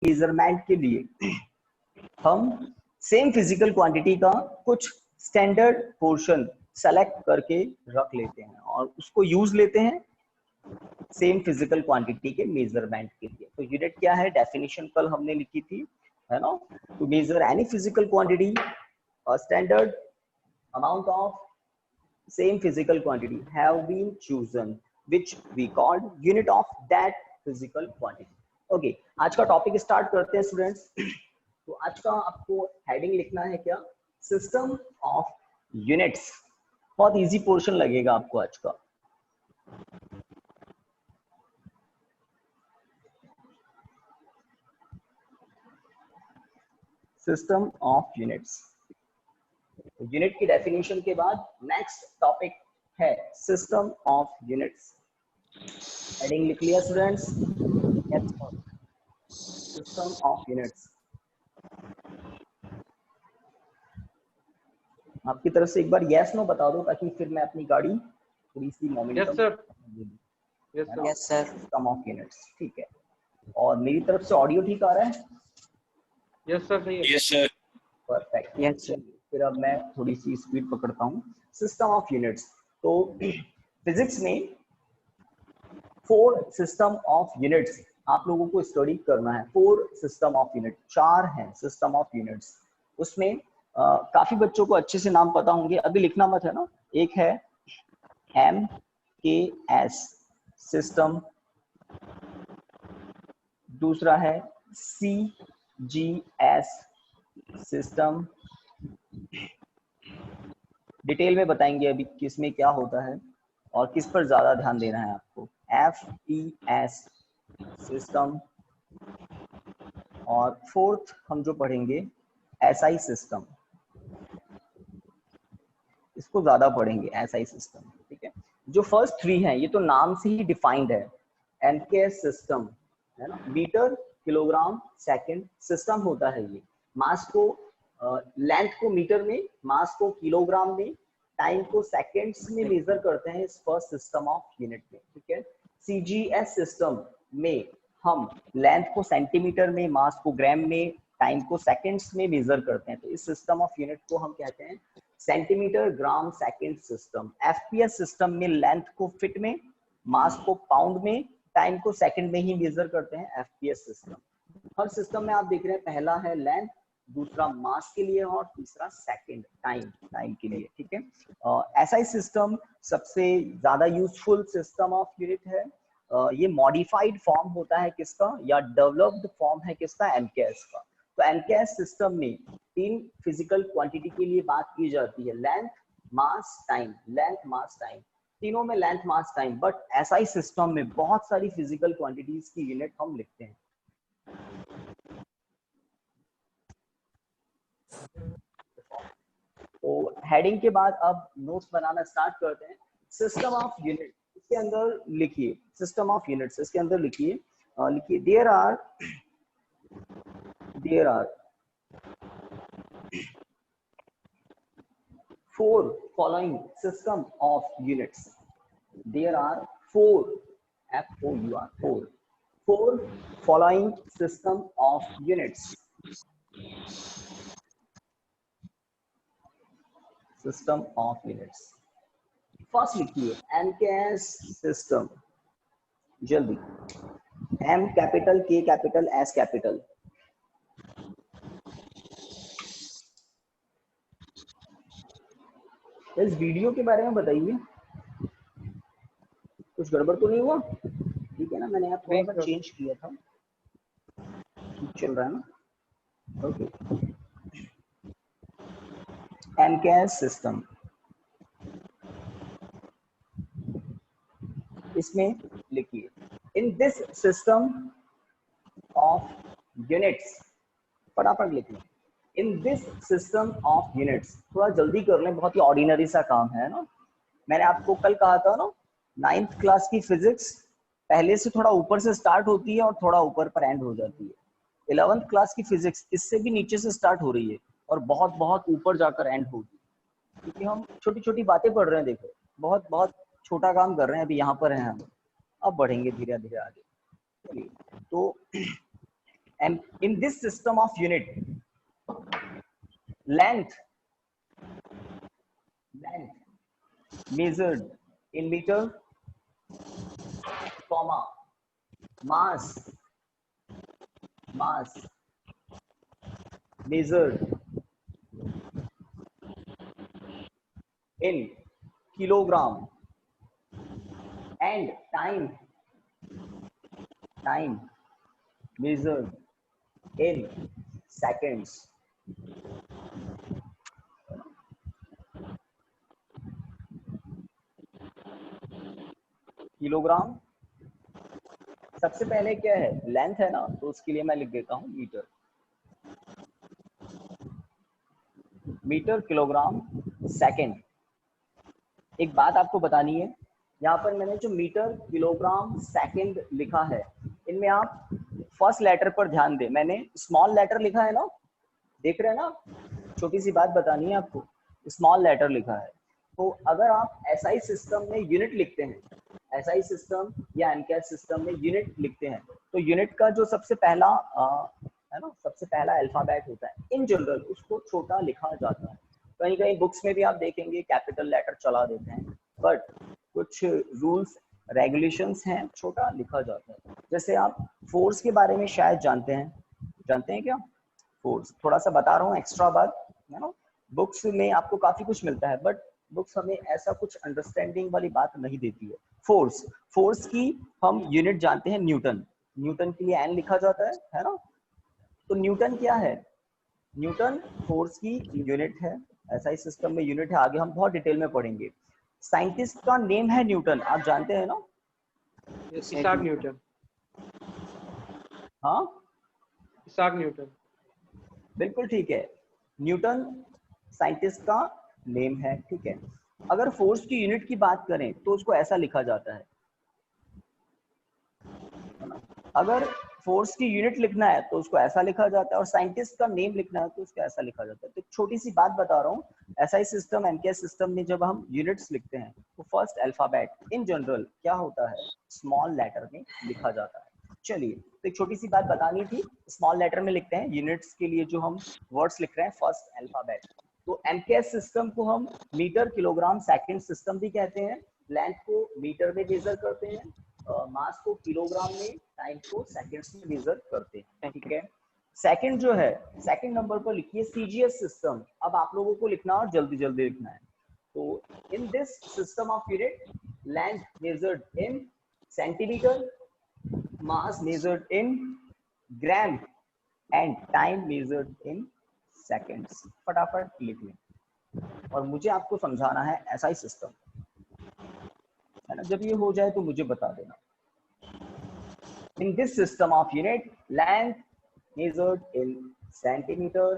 Measurement के लिए हम सेम फिजिकल क्वांटिटी का कुछ स्टैंडर्ड पोर्शन सेलेक्ट करके रख लेते हैं और उसको यूज लेते हैं सेम फिजिकल क्वांटिटी के मेजरमेंट के लिए। तो यूनिट क्या है, डेफिनेशन कल हमने लिखी थी, है ना, to measure any physical quantity standard amount of same physical quantity have been chosen which we called unit of that physical quantity. Okay, आज का टॉपिक स्टार्ट करते हैं स्टूडेंट्स। तो आज का आपको हेडिंग लिखना है क्या, सिस्टम ऑफ यूनिट्स। बहुत इजी पोर्शन लगेगा आपको आज का। System of units. यूनिट की डेफिनेशन के बाद नेक्स्ट टॉपिक है सिस्टम ऑफ यूनिट्स। हेडिंग लिख लिया स्टूडेंट्स? System of units. आपकी तरफ से एक बार यस नो बता दो ताकि फिर मैं अपनी गाड़ी थोड़ी सी momentum. Yes sir. System of units, ठीक है। और मेरी तरफ से ऑडियो ठीक आ रहा है? यस सर, सही है। Yes sir, perfect. Yes sir. फिर अब मैं थोड़ी सी स्पीड पकड़ता हूँ। सिस्टम ऑफ यूनिट्स, तो फिजिक्स में 4 सिस्टम ऑफ यूनिट्स आप लोगों को स्टडी करना है। 4 सिस्टम ऑफ यूनिट, 4 हैं सिस्टम ऑफ यूनिट्स। उसमें काफी बच्चों को अच्छे से नाम पता होंगे, अभी लिखना मत है ना। एक है MKS सिस्टम, दूसरा है CGS सिस्टम। डिटेल में बताएंगे अभी किसमें क्या होता है और किस पर ज्यादा ध्यान देना है आपको। FES सिस्टम, और 4th हम जो पढ़ेंगे SI सिस्टम, इसको ज्यादा पढ़ेंगे SI सिस्टम, ठीक है। जो फर्स्ट 3 हैं ये तो नाम से ही डिफाइंड है। MKS सिस्टम है ना, मीटर किलोग्राम सेकंड सिस्टम होता है ये। मास को लेंथ को मीटर में, मास को किलोग्राम में, टाइम को सेकंड्स में मेजर करते हैं इस फर्स्ट सिस्टम ऑफ यूनिट में, ठीक है। CGS सिस्टम में हम लेंथ को सेंटीमीटर में, मास को ग्राम में, टाइम को सेकंड्स में मेजर करते हैं। तो इस सिस्टम ऑफ यूनिट को हम कहते हैं centimetre gram second system. FPS system में लेंथ को फीट में, मास को पाउंड में, टाइम को सेकंड में ही मेजर करते हैं FPS सिस्टम। हर सिस्टम में आप देख रहे हैं पहला है लेंथ, दूसरा मास के लिए और तीसरा सेकंड टाइम के लिए, ठीक है। SI सिस्टम सबसे ज्यादा यूजफुल सिस्टम ऑफ यूनिट है। ये मॉडिफाइड फॉर्म होता है किसका, या डेवलप्ड फॉर्म है किसका, MKS का। तो MKS सिस्टम में 3 फिजिकल क्वांटिटी के लिए बात की जाती है, लेंथ, मास, टाइम। लेंथ, मास, टाइम, तीनों में length, mass, time. But SI system में बहुत सारी फिजिकल क्वांटिटीज की यूनिट हम लिखते हैं। तो हेडिंग के बाद अब नोट्स बनाना स्टार्ट करते हैं। सिस्टम ऑफ यूनिट, इसके अंदर लिखिए सिस्टम ऑफ यूनिट्स, इसके अंदर लिखिए there are 4 following system of units. There are 4 following system of units. System of units. First लिखिए MKS system, जल्दी। M capital, K capital, S capital. इस वीडियो के बारे में बताइए, कुछ गड़बड़ तो नहीं हुआ? ठीक है ना, मैंने यहाँ थोड़ा सा चेंज किया था, ठीक चल रहा है ना? ओके। MKS सिस्टम, इसमें लिखिए in this system of units, फटाफट लिखिए in this system of units. थोड़ा जल्दी कर लें, बहुत ही ऑर्डिनरी सा काम है ना। मैंने आपको कल कहा था ना, 9th क्लास की फिजिक्स पहले से थोड़ा ऊपर से स्टार्ट होती है और थोड़ा ऊपर पर एंड हो जाती है। 11th क्लास की फिजिक्स इससे भी नीचे से स्टार्ट हो रही है और बहुत बहुत ऊपर जाकर एंड होगी, क्योंकि हम छोटी छोटी बातें पढ़ रहे हैं। देखो, बहुत बहुत छोटा काम कर रहे हैं, अभी यहाँ पर हैं हम, अब बढ़ेंगे धीरे धीरे आगे। तो And in this system of unit, length measured in meter, comma, mass measured in kilogram, and time measured in seconds. Kilogram सबसे पहले क्या है, लेंथ है ना, तो उसके लिए मैं लिख देता हूं मीटर, मीटर किलोग्राम सेकंड। एक बात आपको बतानी है, यहाँ पर मैंने जो मीटर किलोग्राम सेकंड लिखा है, इनमें आप फर्स्ट लेटर पर ध्यान दें। मैंने स्मॉल लेटर लिखा है ना, देख रहे हैं ना, छोटी सी बात बतानी है आपको, स्मॉल लेटर लिखा है। तो अगर आप एसआई सिस्टम में यूनिट लिखते हैं, एसआई सिस्टम या एमकेएस सिस्टम में यूनिट लिखते हैं, तो यूनिट का जो सबसे पहला है ना, सबसे पहला अल्फाबेट होता है, इन जनरल उसको छोटा लिखा जाता है। कहीं कहीं बुक्स में भी आप देखेंगे कैपिटल लेटर चला देते हैं, बट कुछ रूल्स रेगुलेशंस हैं, छोटा लिखा जाता है। जैसे आप फोर्स के बारे में शायद जानते हैं क्या? फोर्स थोड़ा सा बता रहा हूँ एक्स्ट्रा बात, है ना। बुक्स में आपको काफी कुछ मिलता है, बट बुक्स हमें ऐसा कुछ अंडरस्टैंडिंग वाली बात नहीं देती है। फोर्स की हम यूनिट जानते हैं न्यूटन, न्यूटन के लिए एन लिखा जाता है ना। तो न्यूटन क्या है? न्यूटन फोर्स की यूनिट है, एसआई सिस्टम में यूनिट है, आगे हम बहुत डिटेल में पढ़ेंगे। साइंटिस्ट का नेम है न्यूटन, आप जानते हैं ना? Isaac Newton. हाँ, इसाक न्यूटन, बिल्कुल ठीक है, न्यूटन साइंटिस्ट का नेम है, ठीक है। अगर फोर्स की यूनिट की बात करें तो उसको ऐसा लिखा जाता है ना? अगर फोर्स की यूनिट लिखना है तो उसको ऐसा लिखा जाता है, और साइंटिस्ट का नेम लिखना है तो उसको ऐसा लिखा जाता है। तो छोटी सी बात बता रहा हूँ, एसआई सिस्टम एमकेएस सिस्टम में जब हम यूनिट्स लिखते हैं तो फर्स्ट अल्फाबेट इन जनरल क्या होता है, स्मॉल लेटर में लिखा जाता है। चलिए, तो एक छोटी सी बात बतानी थी, स्मॉल लेटर में लिखते हैं यूनिट्स के लिए जो हम वर्ड्स लिख रहे हैं, फर्स्ट अल्फाबेट। तो एमकेएस सिस्टम को हम मीटर किलोग्राम सेकंड सिस्टम भी कहते हैं, लेंथ को मीटर में मेजर करते हैं, मास को किलोग्राम में, टाइम को सेकंड्स में मेजर करते हैं, ठीक है। सेकंड जो है, सेकंड नंबर पर लिखिए सीजीएस सिस्टम। अब आप लोगों को लिखना और जल्दी जल्दी लिखना है। तो in this system of unit, length measured in centimetre, mass measured in gram, and time measured in seconds। फटाफट लिख लें, और मुझे आपको समझाना है एसआई सिस्टम, है ना। जब ये हो जाए तो मुझे बता देना। In this system of unit, length measured in centimeter,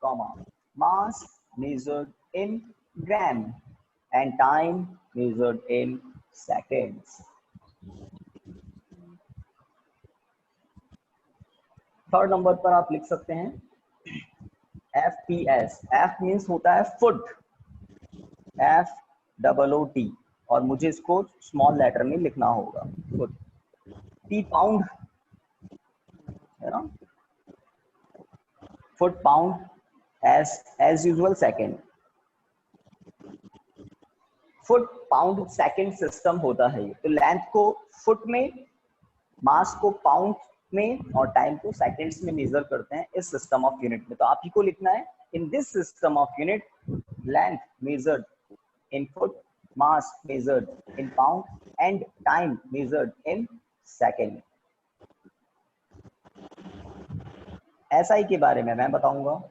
comma, mass measured in gram, and time measured in seconds। Third number पर आप लिख सकते हैं FPS। F मीन्स होता है फुट, FOOT, और मुझे इसको स्मॉल लेटर में लिखना होगा, फुट। P पाउंड, है ना, foot pound, as usual second. Foot pound second system होता है ये। तो लेंथ को फुट में, मास को पाउंड में, और टाइम को सेकंड्स में मेजर करते हैं इस सिस्टम ऑफ यूनिट में। तो आप ही को लिखना है, in this system of unit, length measured in foot, mass measured in pound, and time measured in second. SI के बारे में मैं बताऊंगा।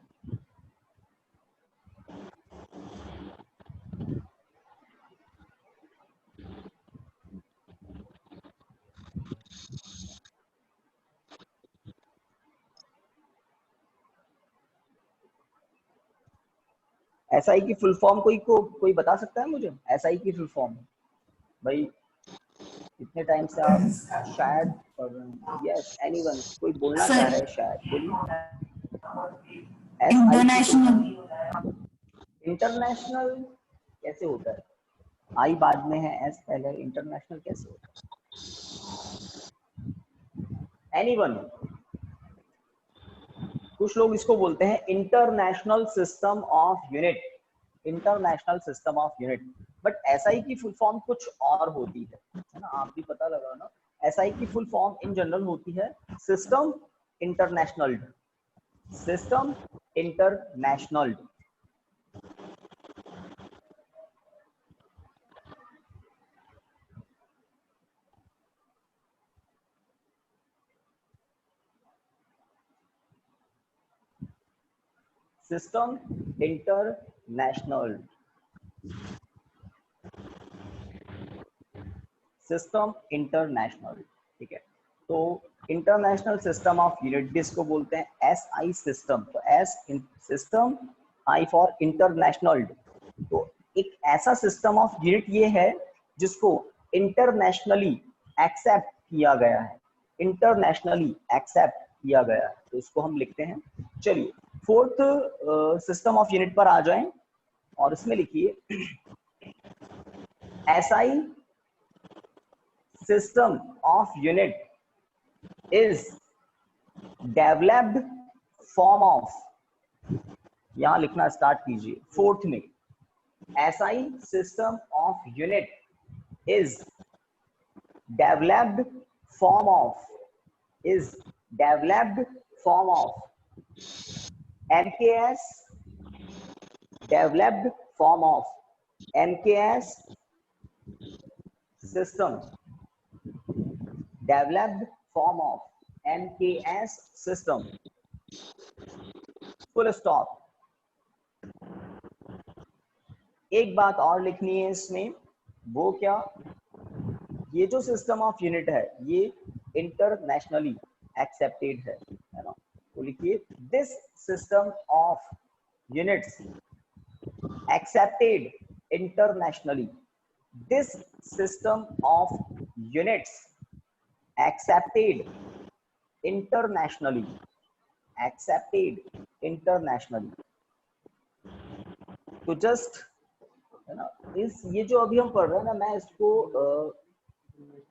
एसआई की फुल फॉर्म कोई बता सकता है मुझे? एसआई की फुल फॉर्म भाई, इतने टाइम से आप शायद पढ़ रहे हैं। यस, एनीवन, कोई बोलना चाह रहा है शायद, बोलिए। इंटरनेशनल। इंटरनेशनल कैसे होता है? आई बाद में है, एस पहले, इंटरनेशनल कैसे होता है? एनीवन? कुछ लोग इसको बोलते हैं international system of unit, international system of unit. But SI की फुल फॉर्म कुछ और होती है ना, आप भी पता लगा ना। एसआई की फुल फॉर्म इन जनरल होती है system international, system international. System international, system international, ठीक है। तो इंटरनेशनल सिस्टम ऑफ यूनिट जिसको बोलते हैं एसआई सिस्टम। तो S system, I for international. तो एक ऐसा सिस्टम ऑफ यूनिट ये है जिसको इंटरनेशनली एक्सेप्ट किया गया है, इंटरनेशनली एक्सेप्ट किया गया है। तो इसको हम लिखते हैं। चलिए फोर्थ सिस्टम ऑफ यूनिट पर आ जाएं और इसमें लिखिए SI system of unit is developed form of, यहां लिखना स्टार्ट कीजिए फोर्थ में, SI system of unit is developed form of, is developed form of MKS, developed form of MKS system, developed form of MKS system, full stop। एक बात और लिखनी है इसमें, वो क्या, ये जो सिस्टम ऑफ यूनिट है ये इंटरनेशनली एक्सेप्टेड है ना। तो लिखिए this system of units accepted internationally, this system of units accepted internationally, accepted internationally। तो जस्ट है ना, इस ये जो अभी हम पढ़ रहे हैं ना, मैं इसको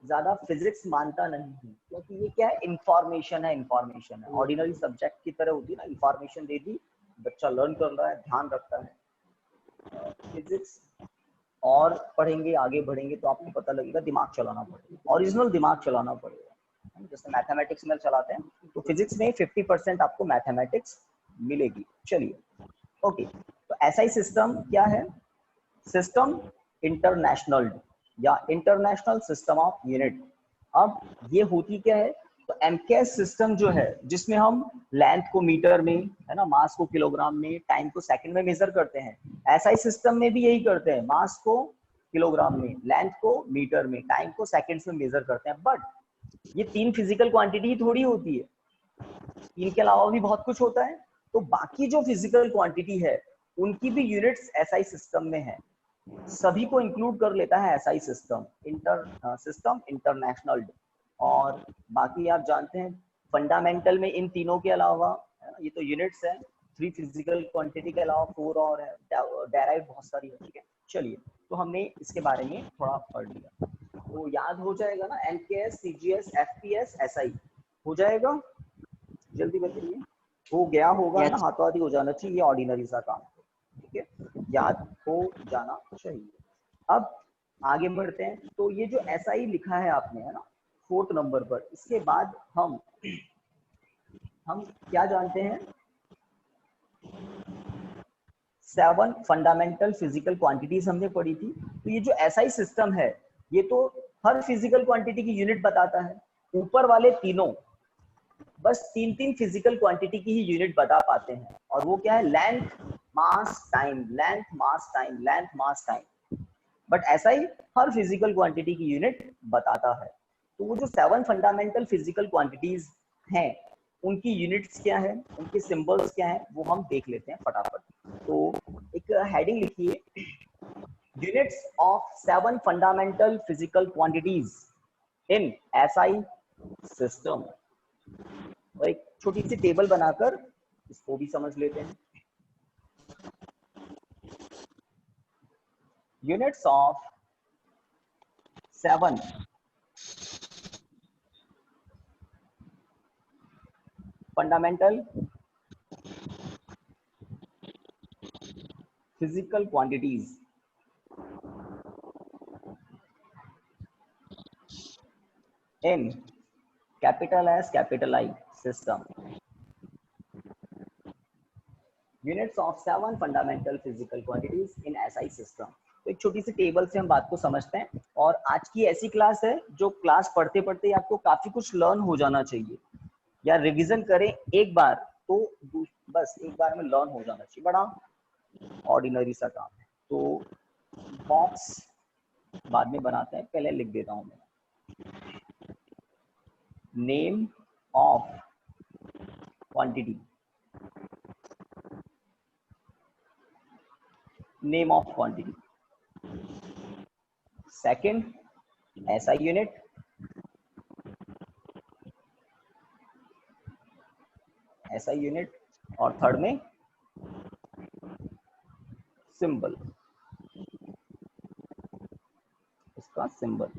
ज्यादा फिजिक्स मानता नहीं हूँ, क्योंकि ये क्या है, इंफॉर्मेशन है, इंफॉर्मेशन है। ऑर्डिनरी सब्जेक्ट की तरह होती है ना, इंफॉर्मेशन दे दी, बच्चा लर्न कर रहा है, ध्यान रखता है। फिजिक्स और पढ़ेंगे, आगे बढ़ेंगे तो आपको पता लगेगा दिमाग चलाना पड़ेगा, ओरिजिनल दिमाग चलाना पड़ेगा। जैसे मैथमेटिक्स में चलाते हैं, तो फिजिक्स में 50% आपको मैथमेटिक्स मिलेगी। चलिए ओके, तो ऐसा ही सिस्टम क्या है, सिस्टम इंटरनेशनल या इंटरनेशनल सिस्टम ऑफ यूनिट। अब ये होती क्या है, तो एमकेएस सिस्टम जो है जिसमें हम लेंथ को मीटर में, है ना, मास को किलोग्राम में, टाइम को सेकंड में मेजर करते हैं, ऐसा ही सिस्टम में भी यही करते हैं, मास को किलोग्राम में, लेंथ को मीटर में, टाइम को सेकंड्स में मेजर करते हैं। बट ये तीन फिजिकल क्वांटिटी थोड़ी होती है, इनके अलावा भी बहुत कुछ होता है। तो बाकी जो फिजिकल क्वांटिटी है उनकी भी यूनिट्स एसआई सिस्टम में है, सभी को इंक्लूड कर लेता है एसआई सिस्टम, सिस्टम इंटरनेशनल। और बाकी आप जानते हैं फंडामेंटल में इन तीनों के अलावा, है ना, ये तो यूनिट्स है, 3 फिजिकल क्वांटिटी के अलावा 4 और है, डेराइव बहुत सारी है, ठीक है। चलिए तो हमने इसके बारे में थोड़ा पढ़ लिया, तो याद हो जाएगा ना, एमकेएस, सीजीएस, एफपीएस, एसआई हो जाएगा, जल्दी बताइए। हो गया होगा ना, हाथों हाथ ही हो जाना चाहिए, ये ऑर्डिनरी सा काम, ठीक है, याद हो जाना चाहिए। अब आगे बढ़ते हैं, तो ये जो एसआई लिखा है आपने, है ना, 4th नंबर पर, इसके बाद हम क्या जानते हैं, 7 फंडामेंटल फिजिकल क्वांटिटीज हमने पढ़ी थी। तो ये जो एसआई सिस्टम है ये तो हर फिजिकल क्वांटिटी की यूनिट बताता है, ऊपर वाले तीनों बस 3 फिजिकल क्वांटिटी की ही यूनिट बता पाते हैं, और वो क्या है, length, mass, time, length, mass, time, length, mass, time. But ऐसा ही हर फिजिकल क्वांटिटी की यूनिट बताता है। तो वो जो 7 फंडामेंटल फिजिकल क्वांटिटीज हैं उनकी यूनिट्स क्या है, उनके सिंबल्स क्या है, वो हम देख लेते हैं फटाफट। तो एक हेडिंग लिखिए, units of 7 fundamental physical quantities in SI system. और एक छोटी सी टेबल बनाकर इसको भी समझ लेते हैं। Units of 7 fundamental physical quantities in capital S capital I system, units of 7 fundamental physical quantities in SI system। तो एक छोटी सी टेबल से हम बात को समझते हैं, और आज की ऐसी क्लास है जो क्लास पढ़ते पढ़ते आपको काफी कुछ लर्न हो जाना चाहिए, या रिवीजन करें एक बार तो बस एक बार में लर्न हो जाना चाहिए, बड़ा ऑर्डिनरी सा काम है। तो बॉक्स बाद में बनाते हैं, पहले लिख देता हूं मैं, name of quantity, name of quantity. Second SI unit, SI unit, और थर्ड में सिंबल, इसका सिंबल।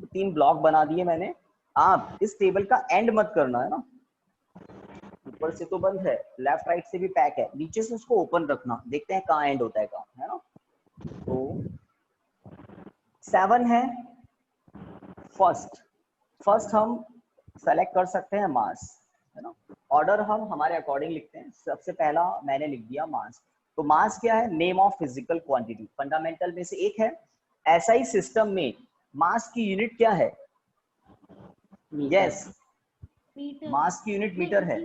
तीन ब्लॉक बना दिए मैंने। आप इस टेबल का एंड मत करना है ना, ऊपर से तो बंद है, लेफ्ट राइट से भी पैक है, नीचे से उसको ओपन रखना, देखते हैं कहाँ एंड होता है, कहाँ है ना। तो 7 है फर्स्ट हम सेलेक्ट कर सकते हैं मास, है ना। ऑर्डर हम हमारे अकॉर्डिंग लिखते हैं, सबसे पहला मैंने लिख दिया मास। तो मास क्या है? Name of physical quantity, fundamental में से एक है। SI सिस्टम में मास की यूनिट क्या है? यस, मास की यूनिट मीटर है।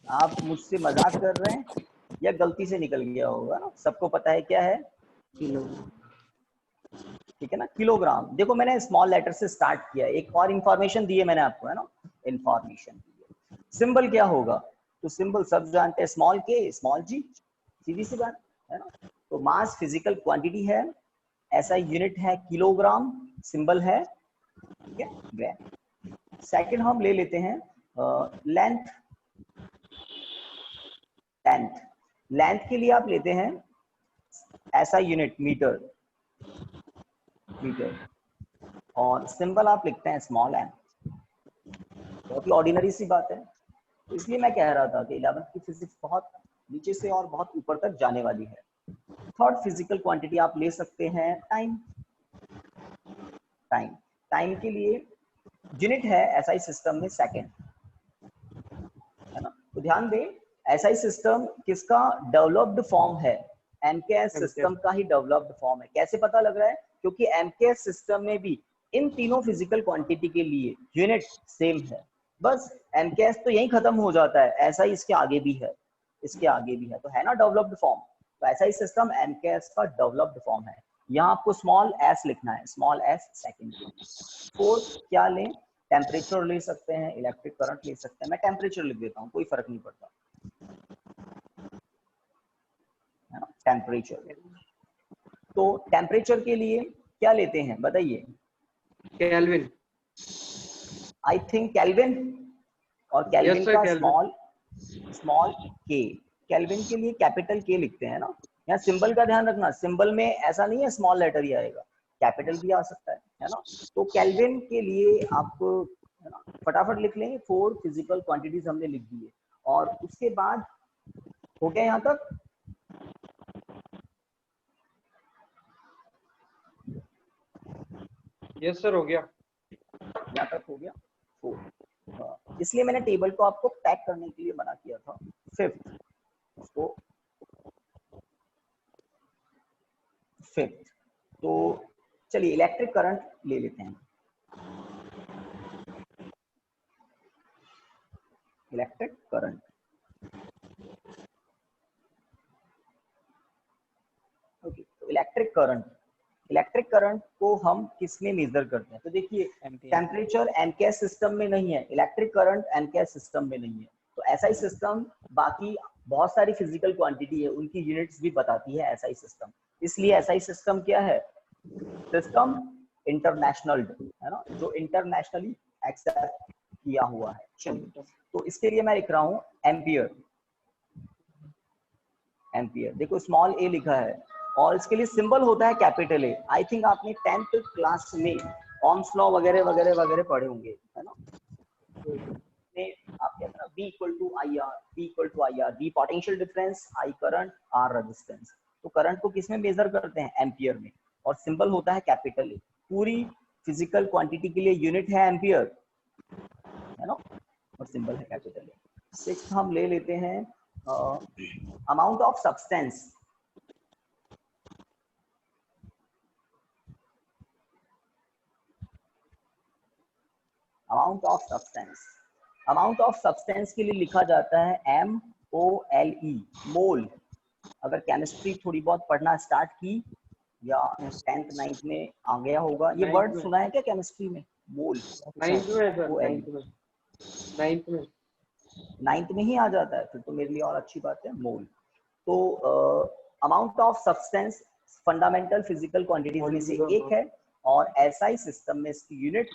आप मुझसे मजाक कर रहे हैं या गलती से निकल गया होगा ना, सबको पता है क्या है, किलोग्राम। ठीक है ना, किलोग्राम। देखो मैंने स्मॉल लेटर से स्टार्ट किया, एक और इंफॉर्मेशन दी है मैंने आपको, है ना, इंफॉर्मेशन। सिंबल क्या होगा? तो सिंबल सब जानते हैं, स्मॉल के स्मॉल जी, सीधी सी बात है ना। तो मास फिजिकल क्वांटिटी है, SI यूनिट है किलोग्राम, सिंबल है, ठीक है, ग्राम। सेकंड हम ले लेते हैं लेंथ। लेंथ के लिए आप लेते हैं SI यूनिट मीटर, और सिंबल आप लिखते हैं स्मॉल एम। बहुत ही ऑर्डिनरी सी बात है। तो इसलिए मैं कह रहा था कि 11th की फिजिक्स बहुत नीचे से और बहुत ऊपर तक जाने वाली है। थर्ड फिजिकल क्वांटिटी आप ले सकते हैं टाइम। टाइम के लिए यूनिट है SI सिस्टम में सेकंड, है ना। तो ध्यान दें, SI सिस्टम किसका डेवलप्ड फॉर्म है? MKS सिस्टम का ही डेवलप्ड फॉर्म है। कैसे पता लग रहा है? क्योंकि MKS सिस्टम में भी इन तीनों फिजिकल क्वांटिटी के लिए यूनिट सेम है। बस MKS तो यही खत्म हो जाता है, SI इसके आगे भी है, इसके आगे भी है, तो है ना डेवलप्ड फॉर्म। तो SI सिस्टम MKS का डेवलप्ड फॉर्म है। यहाँ आपको स्मॉल s लिखना है, स्मॉल s सेकंड। फोर्थ क्या लें? टेम्परेचर ले सकते हैं, इलेक्ट्रिक करंट ले सकते हैं। मैं टेम्परेचर लिख देता हूँ, कोई फर्क नहीं पड़ता, है ना, टेम्परेचर। तो टेम्परेचर के लिए क्या लेते हैं बताइए? केल्विन। आई थिंक केल्विन, और केल्विन का स्मॉल के। केल्विन के लिए कैपिटल के लिखते हैं ना। यहाँ सिंबल का ध्यान रखना, सिंबल में ऐसा नहीं है स्मॉल लेटर ही आएगा, कैपिटल भी आ सकता है ना। तो केल्विन के लिए आप फटाफट लिख लें, 4 फिजिकल क्वांटिटीज हमने लिख दी है। और उसके बाद हो गया यहाँ तक? यस सर, हो गया। यहाँ तक हो गया 4। इसलिए मैंने टेबल को आपको पैक करने के लिए मना किया था। फिफ्थ तो चलिए इलेक्ट्रिक करंट ले लेते हैं। Electric current, okay. तो इलेक्ट्रिक करंट को हम किस में मेजर करते हैं? तो देखिए, टेम्परेचर MKS सिस्टम में नहीं है, इलेक्ट्रिक करंट MKS सिस्टम में नहीं है। तो SI सिस्टम बाकी बहुत सारी फिजिकल क्वांटिटी है, उनकी यूनिट्स भी बताती है SI सिस्टम। इसलिए SI सिस्टम क्या है? सिस्टम इंटरनेशनल, है ना, जो इंटरनेशनली एक्सेप्ट किया हुआ है। चलिए, तो इसके लिए मैं लिख रहा हूँ एम्पियर। देखो स्मॉल a लिखा है, और इसके लिए सिंबल होता है कैपिटल A। आई थिंक आपने 10th क्लास में ओम्स लॉ वगैरह वगैरह वगैरह पढ़े होंगे, है ना। आप क्या V equal to I R, V equal to I R, V potential difference, I current, R resistance. तो करंट को किस में मेजर करते हैं? एम्पियर में, और सिंबल होता है कैपिटल ए। पूरी फिजिकल क्वांटिटी के लिए यूनिट है एम्पियर, है ना, और सिंबल है कैपिटल ए। सिक्स्थ हम ले लेते हैं amount of substance. Amount of substance, amount of substance के लिए लिखा जाता है MOLE, मोल। अगर केमिस्ट्री थोड़ी बहुत पढ़ना स्टार्ट की या 10th 9th में आ गया होगा, ये वर्ड सुना है क्या केमिस्ट्री में? मोल, 9th में सर, MOLE। 9th में ही आ जाता है, फिर तो मेरे लिए और अच्छी बात है। मोल, तो amount of substance fundamental physical quantities में से एक है, और एसआई सिस्टम में इसकी यूनिट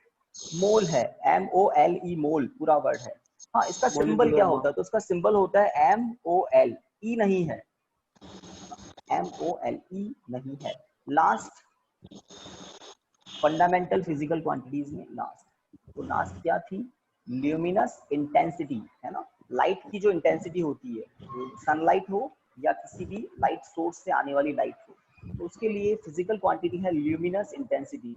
मोल है, MOLE, मोल पूरा वर्ड है। हाँ, इसका सिंबल क्या होता है? तो इसका सिंबल होता है MOL, ई नहीं है, MOLE नहीं है। लास्ट फंडामेंटल फिजिकल क्वांटिटीज में लास्ट, तो लास्ट क्या थी? ल्यूमिनस इंटेंसिटी, है ना, लाइट की जो इंटेंसिटी होती है, सनलाइट हो या किसी भी लाइट सोर्स से आने वाली लाइट हो, तो उसके लिए फिजिकल क्वांटिटी है luminous intensity.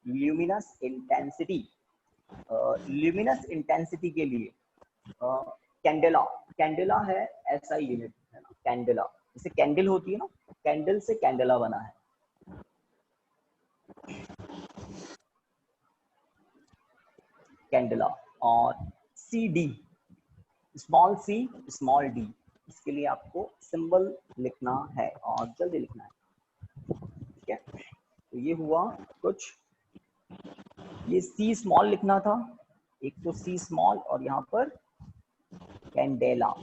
Luminous intensity, luminous intensity के लिए कैंडेला, कैंडेला है एसआई यूनिट, है ना, कैंडेला। जैसे कैंडल होती है ना, कैंडल से कैंडेला बना है। कैंडेला। और CD, small c small d, इसके लिए आपको सिंबल लिखना है और जल्दी लिखना है, ठीक है। तो ये हुआ कुछ, ये C स्मॉल लिखना था, एक तो C स्मॉल और यहाँ पर कैंडेला,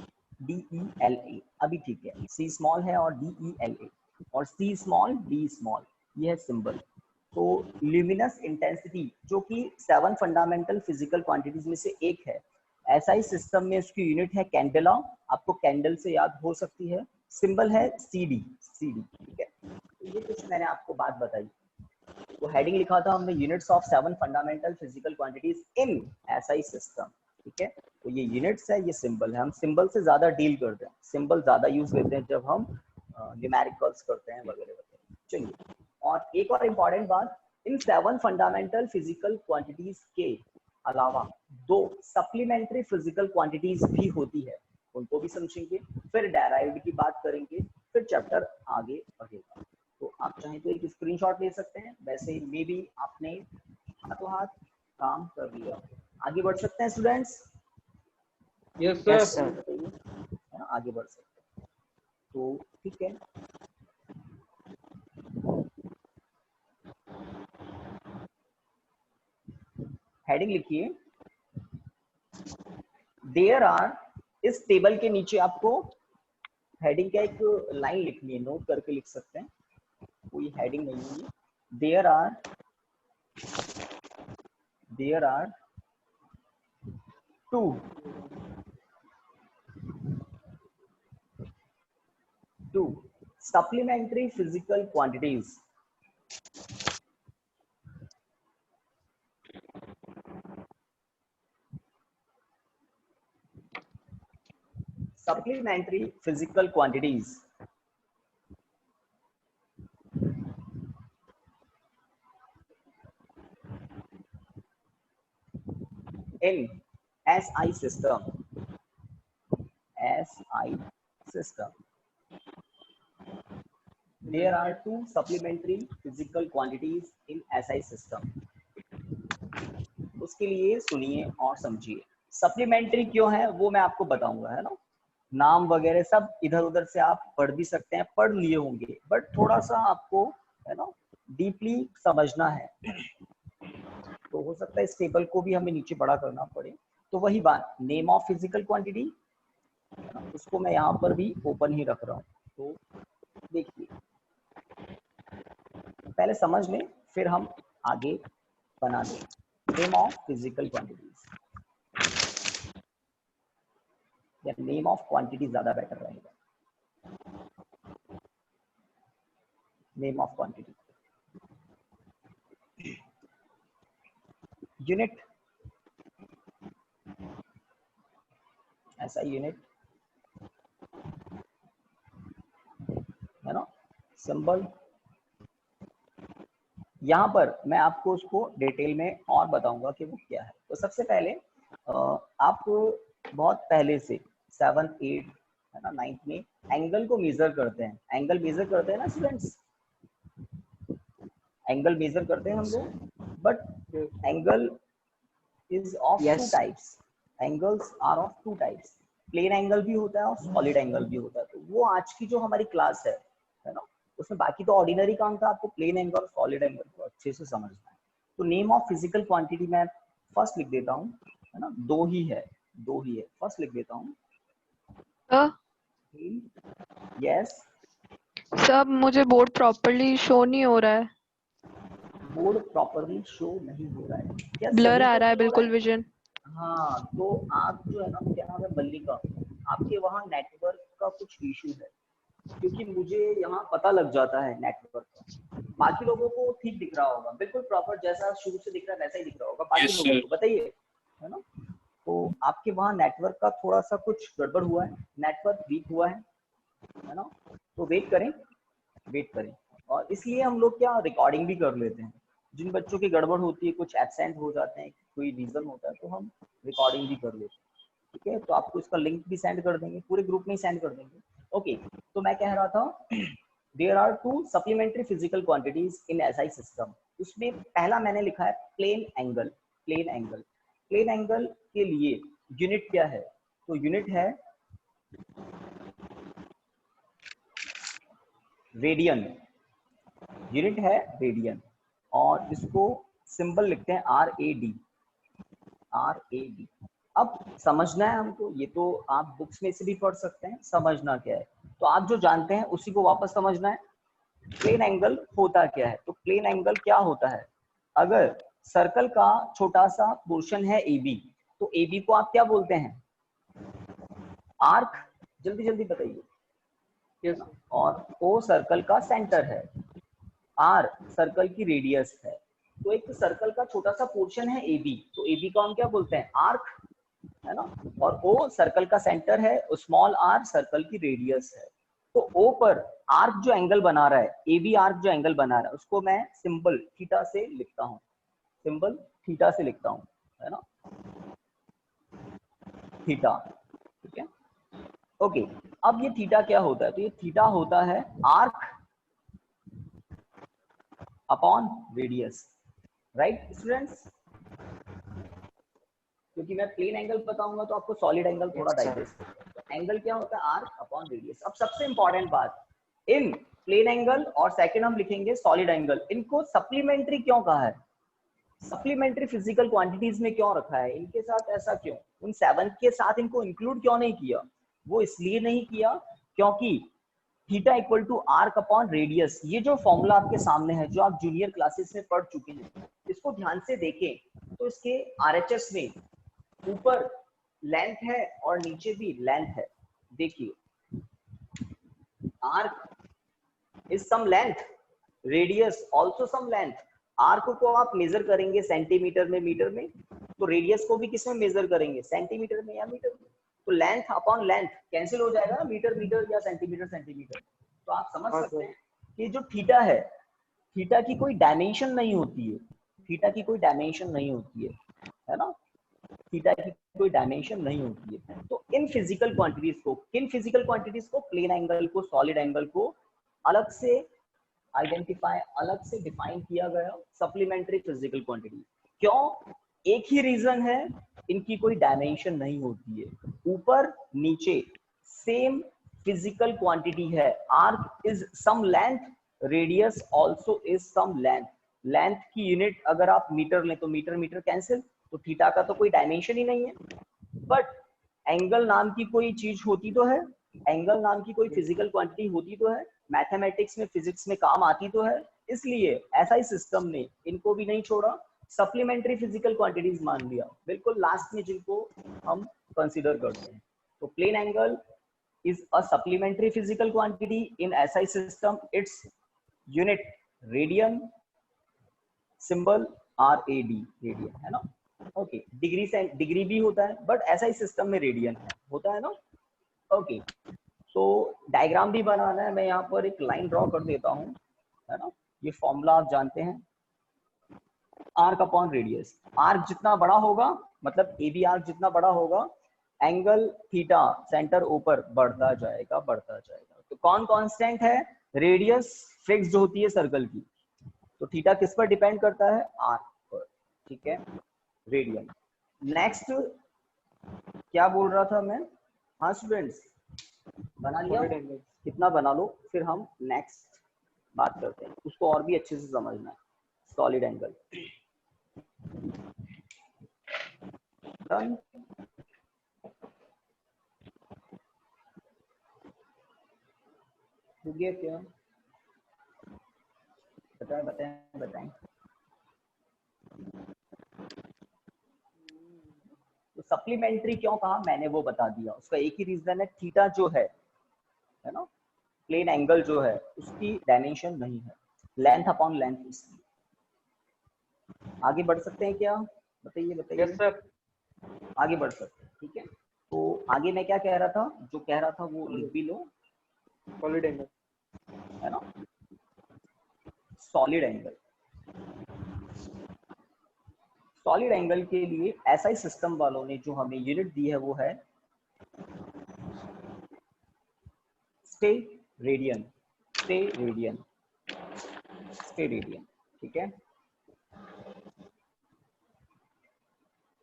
DELA, अभी ठीक है, C स्मॉल है और DELA, और C स्मॉल D स्मॉल, ये है सिंबल। तो ल्यूमिनस इंटेंसिटी जो कि 7 फंडामेंटल फिजिकल क्वांटिटीज में से एक है, एसआई सिस्टम में उसकी यूनिट है कैंडेला, आपको कैंडल से याद हो सकती है, सिंबल है CD, ठीक है। तो ये कुछ मैंने आपको बात बताई। तो हेडिंग लिखा था हमने, units of 7 fundamental physical quantities in SI system, ठीक है। तो ये यूनिट्स है, ये सिंबल है, हम सिंबल से ज्यादा डील करते हैं, सिंबल ज्यादा यूज लेते हैं जब हम न्यूमेरिकल्स करते हैं वगैरह वगैरह। चलिए, और एक और इम्पॉर्टेंट बात, इन 7 फंडामेंटल फिजिकल क्वांटिटीज के अलावा 2 सप्लीमेंट्री फिजिकल क्वांटिटीज भी होती है, उनको भी समझेंगे, फिर डेराइव्ड की बात करेंगे, फिर चैप्टर आगे बढ़ेगा। तो आप चाहें तो एक स्क्रीनशॉट ले सकते हैं, वैसे मे भी आपने हाथों हाथ काम कर लिया। आगे बढ़ सकते हैं स्टूडेंट्स? Yes yes, sir. है ना, आगे बढ़ सकते हैं, तो ठीक है। हेडिंग लिखिए, देयर आर, इस टेबल के नीचे आपको हेडिंग का एक लाइन लिखनी है, नोट करके लिख सकते हैं, कोई हेडिंग नहीं होगी। There are 2 supplementary physical quantities in SI system. There are 2 supplementary physical quantities in SI system. उसके लिए सुनिए और समझिए। सप्लीमेंट्री क्यों है वो मैं आपको बताऊंगा, है ना। नाम वगैरह सब इधर उधर से आप पढ़ भी सकते हैं, पढ़ लिए होंगे, बट थोड़ा सा आपको, है ना, डीपली समझना है। तो हो सकता है इस टेबल को भी हमें नीचे बड़ा करना पड़े। तो वही बात, नेम ऑफ फिजिकल क्वांटिटी, उसको मैं यहाँ पर भी ओपन ही रख रहा हूँ। तो देखिए, पहले समझ लें, फिर हम आगे बना दें। नेम ऑफ फिजिकल क्वांटिटीज या नेम ऑफ क्वांटिटी ज्यादा बेटर रहेगा। नेम ऑफ क्वांटिटी, यूनिट, ऐसा यूनिट है ना, सिंबल। यहाँ पर मैं आपको उसको डिटेल में और बताऊंगा कि वो क्या है। तो सबसे पहले आप बहुत पहले से 7th 8th है ना 9th में एंगल को मेजर करते हैं, एंगल मेजर करते हैं ना स्टूडेंट्स, एंगल मेजर करते हैं हम लोग। But angle is of two Yes. Types, angles are of two types, plane angle भी होता है और सॉलिड एंगल भी होता है। तो वो आज की जो हमारी क्लास है ना, उसमें बाकी तो ऑर्डिनरी काम था, आपको प्लेन एंगल और सॉलिड एंगल को अच्छे से समझना है। तो नेम ऑफ फिजिकल क्वांटिटी मैं फर्स्ट लिख देता हूँ, है ना, दो ही है, दो ही है, फर्स्ट लिख देता हूँ। यस, सब मुझे बोर्ड प्रॉपर्ली शो नहीं हो रहा है, बोर्ड प्रॉपरली शो नहीं हो रहा है क्या? ब्लर सभी आ को रहा है नहीं हो रहा बिल्कुल है? विजन। हाँ, तो आप जो है ना, क्या नाम है, मल्लिका, आपके वहाँ नेटवर्क का कुछ इशू है, क्योंकि मुझे यहाँ पता लग जाता है नेटवर्क का। बाकी लोगों को ठीक दिख रहा होगा, बिल्कुल प्रॉपर जैसा शुरू से दिख रहा है वैसा ही दिख रहा होगा बाकी Yes, लोगों sir. को, बताइए, है ना। तो आपके वहाँ नेटवर्क का थोड़ा सा कुछ गड़बड़ हुआ है, नेटवर्क वीक हुआ है ना। तो वेट करें, वेट करें। और इसलिए हम लोग क्या रिकॉर्डिंग भी कर लेते हैं, जिन बच्चों की गड़बड़ होती है, कुछ एब्सेंट हो जाते हैं, कोई रीजन होता है, तो हम रिकॉर्डिंग भी कर लेते हैं। ठीक है, तो आपको इसका लिंक भी सेंड कर देंगे, पूरे ग्रुप में ही सेंड कर देंगे। ओके, तो मैं कह रहा था there are two supplementary physical quantities in SI system. उसमें पहला मैंने लिखा है plane angle. Plane angle, plane angle के लिए यूनिट क्या है? तो यूनिट है रेडियन, यूनिट है रेडियन, और इसको सिंबल लिखते हैं R A D, R A D. अब समझना है हमको, ये तो आप बुक्स में से भी पढ़ सकते हैं, समझना क्या है, तो आप जो जानते हैं उसी को वापस समझना है। प्लेन एंगल होता क्या है? तो प्लेन एंगल क्या होता है? अगर सर्कल का छोटा सा पोर्शन है ए बी, तो ए बी को आप क्या बोलते हैं? आर्क, जल्दी जल्दी बताइए। Yes. और ओ सर्कल का सेंटर है, आर सर्कल की रेडियस है। तो एक सर्कल का छोटा सा पोर्शन है ए बी, तो ए बी को हम क्या बोलते हैं? आर्क, है ना। और ओ सर्कल का सेंटर है, स्मॉल आर सर्कल की रेडियस है। तो ओ पर आर्क जो एंगल बना रहा है, ए बी आर्क जो एंगल बना रहा है, उसको मैं सिंबल थीटा से लिखता हूँ, सिंबल थीटा से लिखता हूँ, है ना, थीटा। ठीक है, ओके। अब ये थीटा क्या होता है? तो ये थीटा होता है arc upon radius, right students. क्योंकि मैं प्लेन एंगल बताऊंगा तो आपको सॉलिड एंगल थोड़ा Yes, sir. डाइजेस्ट होगा। तो एंगल क्या होता है? Arc upon radius. अब सबसे इंपॉर्टेंट बात, इन प्लेन एंगल और सेकंड हम लिखेंगे सॉलिड एंगल, इनको सप्लीमेंट्री क्यों कहा है? सप्लीमेंट्री फिजिकल क्वांटिटीज में क्यों रखा है? इनके साथ ऐसा क्यों? उन 7 के साथ इनको इंक्लूड क्यों नहीं किया? वो इसलिए नहीं किया क्योंकि theta equal to arc upon radius, ये जो फॉर्मूला आपके सामने है, जो आप जूनियर क्लासेस में पढ़ चुके हैं, इसको ध्यान से देखें तो इसके आरएचएस में ऊपर लेंथ है और नीचे भी लेंथ है। देखिए, arc is some length, radius also some length. Arc को आप मेजर करेंगे सेंटीमीटर में, मीटर में, तो रेडियस को भी किसमें मेजर करेंगे? सेंटीमीटर में या मीटर में। तो लेंथ अपॉन लेंथ कैंसिल हो जाएगा, मीटर मीटर या सेंटीमीटर सेंटीमीटर। तो आप समझ हाँ, सकते sir. हैं कि जो थीटा है, थीटा की कोई डायमेंशन नहीं होती है, थीटा की कोई डायमेंशन नहीं होती है ना, थीटा की कोई डायमेंशन नहीं होती है। तो इन फिजिकल क्वांटिटीज को, किन फिजिकल क्वांटिटीज को? प्लेन एंगल को, सॉलिड एंगल को अलग से आइडेंटिफाई, अलग से डिफाइन किया गया सप्लीमेंट्री फिजिकल क्वांटिटी। क्यों? एक ही रीजन है, इनकी कोई डायमेंशन नहीं होती है, ऊपर नीचे सेम फिजिकल क्वांटिटी है। Arc is some length, radius also is some length. Length की यूनिट अगर आप मीटर लें तो मीटर मीटर कैंसिल, तो थीटा का तो कोई डायमेंशन ही नहीं है। बट एंगल नाम की कोई चीज होती तो है, एंगल नाम की कोई फिजिकल क्वांटिटी होती तो है, मैथमेटिक्स में, फिजिक्स में काम आती तो है। इसलिए एसआई सिस्टम ने इनको भी नहीं छोड़ा, सप्लीमेंट्री फिजिकल क्वांटिटीज मान लिया, बिल्कुल लास्ट में जिनको हम कंसीडर करते हैं। तो plane angle is a supplementary physical quantity in SI system. Its unit radian, symbol RAD radian है ना। ओके, डिग्री से डिग्री भी होता है, बट ऐसा ही सिस्टम में रेडियन है, होता है ना। ओके, तो डायग्राम भी बनाना है, मैं यहाँ पर एक लाइन ड्रॉ कर देता हूँ, है ना। ये फॉर्मूला आप जानते हैं, आर्क अपॉन रेडियस। आर्क जितना बड़ा होगा, मतलब AB आर्क जितना बड़ा होगा, एंगल थीटा सेंटर ऊपर बढ़ता जाएगा, बढ़ता जाएगा। तो कौन कांस्टेंट है? रेडियस फिक्स्ड होती है सर्कल की, तो थीटा किस पर डिपेंड करता है? आर्क पर, ठीक है, रेडियन। नेक्स्ट क्या बोल रहा था मैं? हाँ स्टूडेंट्स, बना लिया? Solid angle. कितना बना लो, फिर हम नेक्स्ट बात करते हैं, उसको और भी अच्छे से समझना है। Solid angle done. हो गया क्या? बताएं बताएं बताएं। तो सप्लीमेंट्री क्यों कहा मैंने, वो बता दिया। उसका एक ही रीजन है, थीटा जो है ना, प्लेन एंगल जो है उसकी डायमेंशन नहीं है, लेंथ अपॉन लेंथ इसकी। आगे बढ़ सकते हैं क्या? बताइए यस बताइए। सर। आगे बढ़ सकते हैं, ठीक है। तो आगे मैं क्या कह रहा था, जो कह रहा था वो लिख भी लो, सॉलिड एंगल है ना। सॉलिड एंगल, सॉलिड एंगल के लिए ऐसा ही सिस्टम वालों ने जो हमें यूनिट दी है वो है stay radian, stay radian, stay radian, ठीक है।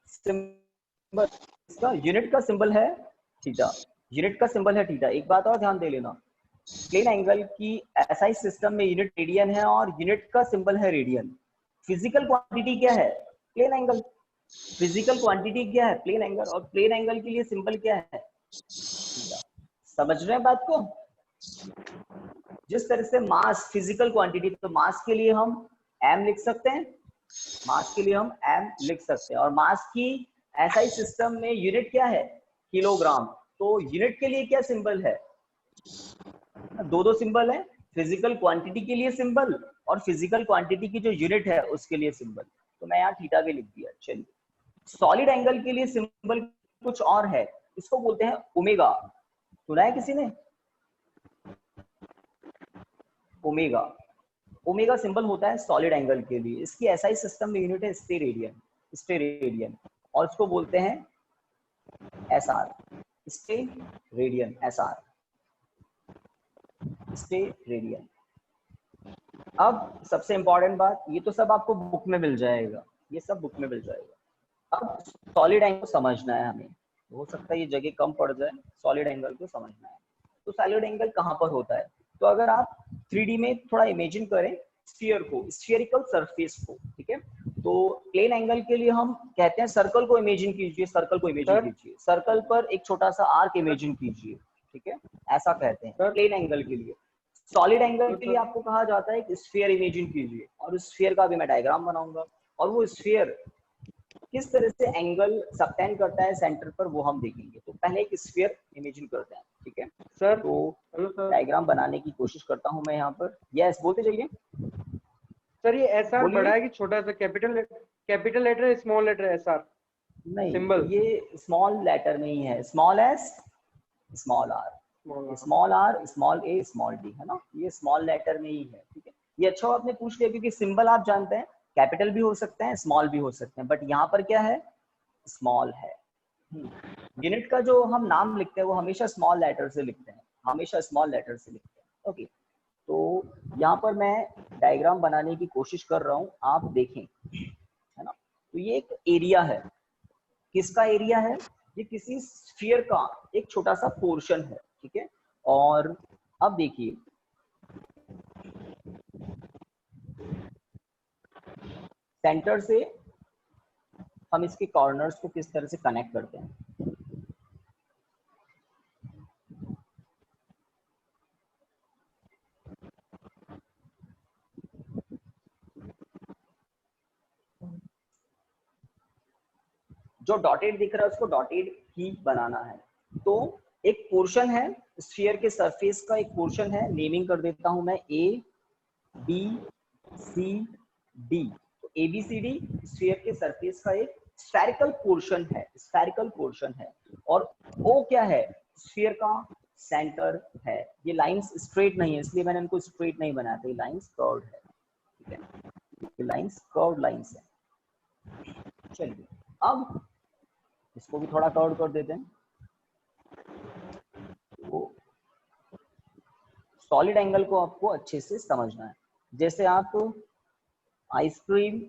सिंबल, इसका यूनिट का सिंबल है थीटा, यूनिट का सिंबल है थीटा। एक बात और ध्यान दे लेना, प्लेन एंगल की ऐसा ही सिस्टम में यूनिट रेडियन है और यूनिट का सिंबल है रेडियन। फिजिकल क्वांटिटी क्या है? Plane angle. फिजिकल क्वांटिटी क्या है? Plane angle. और प्लेन एंगल के लिए सिंबल क्या है? थीटा। समझ रहे हैं बात को? जिस तरह से मास फिजिकल क्वांटिटी, तो मास के लिए हम m लिख सकते हैं, मास के लिए हम m लिख सकते हैं। और मास की ऐसा ही सिस्टम में यूनिट क्या है? किलोग्राम। तो यूनिट के लिए क्या सिंबल है? दो दो सिंबल है, फिजिकल क्वांटिटी के लिए सिंबल और फिजिकल क्वांटिटी की जो यूनिट है उसके लिए सिंबल। तो मैं यहाँ थीटा भी लिख दिया। चलिए, सॉलिड एंगल के लिए सिंबल कुछ और है, इसको बोलते हैं ओमेगा। सुना है किसी ने? ओमेगा, ओमेगा सिंबल होता है सॉलिड एंगल के लिए। इसकी ऐसा ही सिस्टम में यूनिट है स्टे रेडियन, स्टे रेडियन। और इसको बोलते हैं SR, stay radian, SR, stay radian. अब सबसे इंपॉर्टेंट बात, ये तो सब आपको बुक में मिल जाएगा, ये सब बुक में मिल जाएगा। अब सॉलिड एंगल को समझना है हमें, हो सकता है ये जगह कम पड़ जाए, सॉलिड एंगल को समझना है। तो सॉलिड एंगल कहाँ पर होता है? तो अगर आप 3D में थोड़ा इमेजिन करें स्फीयर को, स्फीयरिकल सरफेस को, ठीक है। तो प्लेन एंगल के लिए हम कहते हैं सर्कल को इमेजिन कीजिए, सर्कल को इमेजिन कीजिए, सर्कल पर एक छोटा सा आर्क इमेजिन कीजिए, ठीक है, ऐसा कहते हैं प्लेन एंगल के लिए। सॉलिड एंगल के लिए आपको कहा जाता है कि स्फीयर इमेजिन कीजिए, और उस स्फीयर का भी मैं डायग्राम बनाऊंगा, और वो स्फीयर किस तरह से एंगल सबटेंड करता है सेंटर पर वो हम देखेंगे। तो पहले एक स्फीयर इमेजिन करते हैं, ठीक है सर। तो हेलो सर। डायग्राम बनाने की कोशिश करता हूं मैं यहाँ पर। यस, बोलते जाइए। सर ये SR बोलिए। बड़ा है कि छोटा सा? कैपिटल लेटर है, स्मॉल लेटर SR नहीं, सिंबल? ये स्मॉल लेटर में ही है, small S small R, small R small A small D, है ना, ये स्मॉल लेटर में ही है, ठीक है। ये अच्छा आपने पूछ लिया, क्योंकि सिंबल आप जानते हैं कैपिटल भी हो सकते हैं, स्मॉल भी हो सकते हैं, बट यहाँ पर क्या है? स्मॉल है। यूनिट का जो हम नाम लिखते हैं वो हमेशा स्मॉल लेटर से लिखते हैं, हमेशा स्मॉल लेटर से लिखते हैं। ओके, तो यहाँ पर मैं डायग्राम बनाने की कोशिश कर रहा हूँ, आप देखें, है ना। तो ये एक एरिया है, किसका एरिया है? ये किसी स्फीयर का एक छोटा सा पोर्शन है, ठीक है। और अब देखिए, सेंटर से हम इसके कॉर्नर्स को किस तरह से कनेक्ट करते हैं। जो डॉटेड दिख रहा है उसको डॉटेड ही बनाना है। तो एक पोर्शन है स्फीयर के सरफेस का, एक पोर्शन है, नेमिंग कर देता हूं मैं A B C D। तो ABCD स्फीयर के सरफेस का एक स्फेरिकल पोर्शन है, स्फेरिकल पोर्शन है, और O क्या है, स्फीयर का सेंटर है। ये लाइंस स्ट्रेट नहीं है, इसलिए मैंने इनको स्ट्रेट नहीं बनाया था, ये लाइंस कर्व्ड है, ठीक है, ये लाइंस कर्व्ड लाइंस है। चलिए अब इसको भी थोड़ा कर्व कर देते हैं। तो सॉलिड एंगल को आपको अच्छे से समझना है। जैसे आप आइसक्रीम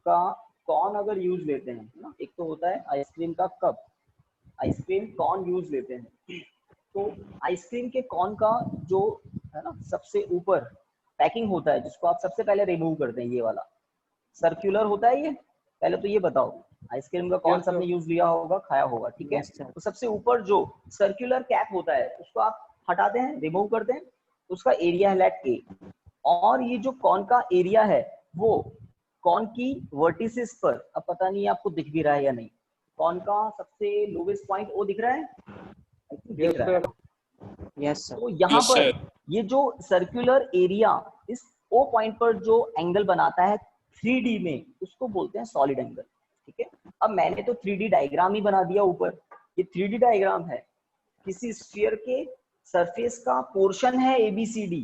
का कॉन अगर यूज लेते हैं ना, एक तो होता है आइसक्रीम का कप, आइसक्रीम कॉन यूज लेते हैं, तो आइसक्रीम के कॉन का जो है ना सबसे ऊपर पैकिंग होता है, जिसको आप सबसे पहले रिमूव करते हैं, ये वाला सर्कुलर होता है ये। पहले तो ये बताओ, आइसक्रीम का कौन सबने यूज लिया होगा, खाया होगा, ठीक है। तो सबसे ऊपर जो सर्कुलर कैप होता है उसको आप हटाते हैं, रिमूव करते हैं, उसका एरिया है लेट ए, और ये जो कॉन का एरिया है वो कॉन की वर्टिसेस पर, अब पता नहीं आपको दिख भी रहा है या नहीं, कॉन का सबसे लोवेस्ट पॉइंट ओ दिख रहा है, दिख रहा है। Yes sir. तो यहाँ पर ये जो सर्कुलर एरिया इस ओ पॉइंट पर जो एंगल बनाता है 3D में, उसको बोलते हैं सॉलिड एंगल, ठीक है। अब मैंने तो 3D डायग्राम ही बना दिया ऊपर, ये 3D डायग्राम है, किसी स्फीयर के सरफेस का पोर्शन है ABCD,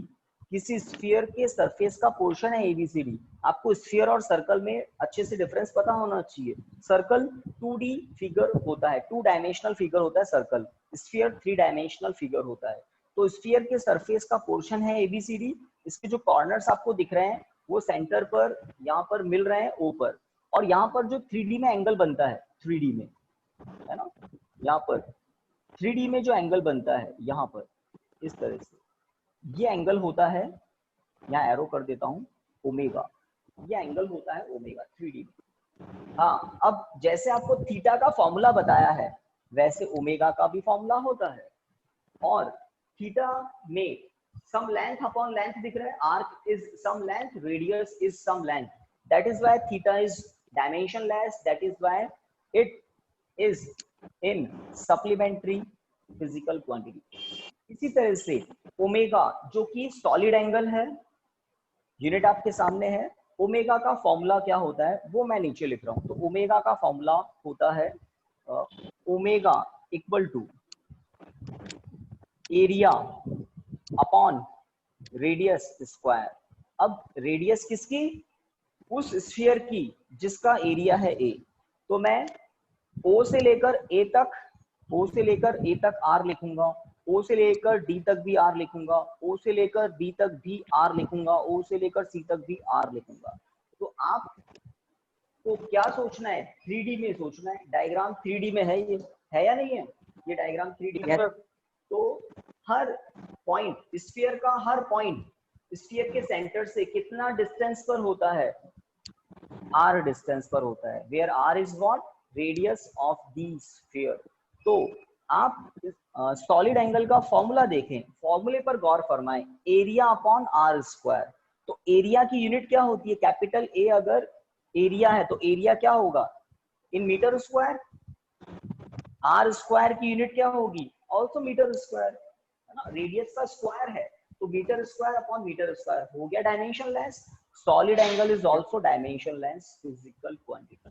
किसी स्फीयर के सरफेस का पोर्शन है ABCD। आपको स्फीयर और सर्कल में अच्छे से डिफरेंस पता होना चाहिए। सर्कल 2D फिगर होता है, 2 डायमेंशनल फिगर होता है सर्कल, स्फीयर 3 डायमेंशनल फिगर होता है। तो स्फीयर के सरफेस का पोर्शन है ABCD, इसके जो कॉर्नर्स आपको दिख रहे हैं वो सेंटर पर यहाँ पर मिल रहे हैं O पर, और यहाँ पर जो 3D में एंगल बनता है, 3D में है ना, यहाँ पर 3D में जो एंगल बनता है यहाँ पर इस तरह से, ये एंगल होता है, यहाँ एरो कर देता हूँ, ओमेगा, ये एंगल होता है ओमेगा 3D में। हाँ, अब जैसे आपको थीटा का फॉर्मूला बताया है वैसे ओमेगा का भी फॉर्मूला होता है, और थीटा में सम लेंथ अपॉन लेंथ दिख रहा है, arc is some length, radius is some length, that is why theta is dimensionless, that is why it is in supplementary physical quantity. इसी तरह से ओमेगा जो कि सॉलिड एंगल है, यूनिट आपके सामने है, ओमेगा का फॉर्मूला क्या होता है वो मैं नीचे लिख रहा हूं। तो ओमेगा का फॉर्मूला होता है omega equal to area upon radius square. अब रेडियस किसकी, उस स्फीयर की जिसका एरिया है ए। तो मैं O से लेकर A तक, O से लेकर A तक R लिखूंगा, O से लेकर D तक भी R लिखूंगा, O से लेकर B तक भी R लिखूंगा, O से लेकर C तक भी R लिखूंगा। तो आपको क्या सोचना है, 3D में सोचना है। डायग्राम 3D में है, ये है या नहीं है, ये डायग्राम 3D में। तो हर पॉइंट, स्फीयर का हर पॉइंट स्फीयर के सेंटर से कितना डिस्टेंस पर होता है, R डिस्टेंस पर होता है, where R is what, radius of the sphere. तो आप सॉलिड एंगल का फॉर्मूला देखें, फॉर्मूले पर गौर फरमाएं, एरिया अपॉन आर स्क्वायर। तो एरिया की यूनिट क्या होती है, कैपिटल ए अगर एरिया है तो एरिया क्या होगा in metre square, are square की यूनिट क्या होगी ऑल्सो मीटर स्क्वायर, है ना, रेडियस का स्क्वायर है तो metre square upon metre square हो गया dimensionless. Solid angle is also dimensionless physical quantity.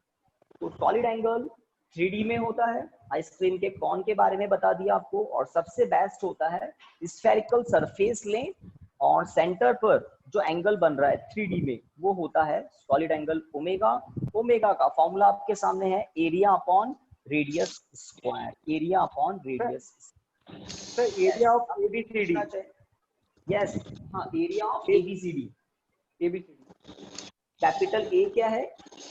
तो सॉलिड एंगल 3D में होता है, आइसक्रीम के कॉन के बारे में बता दिया आपको, और सबसे बेस्ट होता है स्फेरिकल सरफेस लें और सेंटर पर जो एंगल बन रहा है 3D में वो होता है सॉलिड एंगल ओमेगा। ओमेगा का फॉर्मूला आपके सामने है, area upon radius square, area upon radius. Sir area of ABCD, yes, हाँ, area of ABCD, capital A क्या है,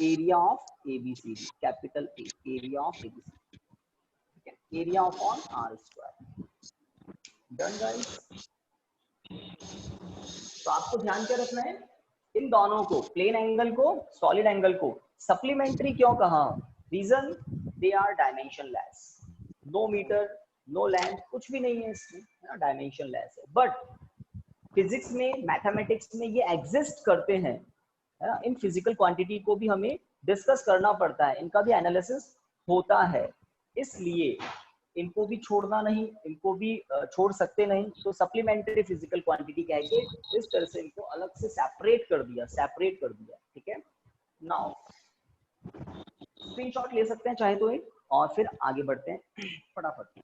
area of ABCD, capital A, area of ABCD, ठीक है, area upon R square. Done guys. तो आपको ध्यान क्या रखना है, इन दोनों को, प्लेन एंगल को, सॉलिड एंगल को सप्लीमेंट्री क्यों कहा, reason they are dimensionless, no metre no length, कुछ भी नहीं है इसमें, है ना, डायमेंशनलेस है। बट फिजिक्स में, मैथमेटिक्स में ये एग्जिस्ट करते हैं, है ना, इन फिजिकल क्वांटिटी को भी हमें डिस्कस करना पड़ता है, इनका भी एनालिसिस होता है, इसलिए इनको भी छोड़ना नहीं, इनको भी छोड़ सकते नहीं। तो सप्लीमेंट्री फिजिकल क्वांटिटी कह के इस तरह से इनको अलग से सेपरेट कर दिया, ठीक है। नाउ स्क्रीनशॉट ले सकते हैं चाहे तो एक, और फिर आगे बढ़ते हैं फटाफट,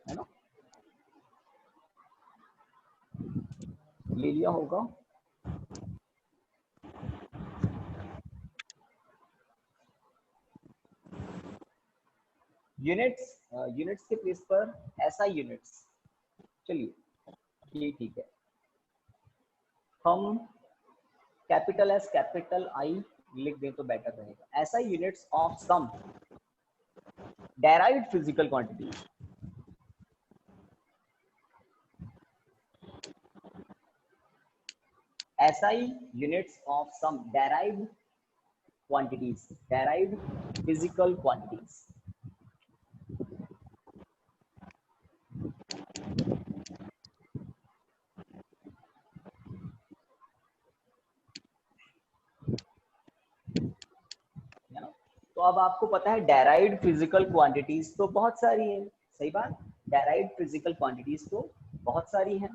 है ना, ले लिया होगा। यूनिट्स, यूनिट्स के प्लेस पर एसआई यूनिट्स, चलिए ये ठीक है, हम कैपिटल एस कैपिटल आई लिख दें तो बेटर रहेगा। SI units of some derived physical quantity, SI units of some derived quantities, derived physical quantities. तो अब आपको पता है डेराइव्ड फिजिकल क्वांटिटीज तो बहुत सारी हैं, सही बात, डेराइव्ड फिजिकल क्वांटिटीज तो बहुत सारी हैं,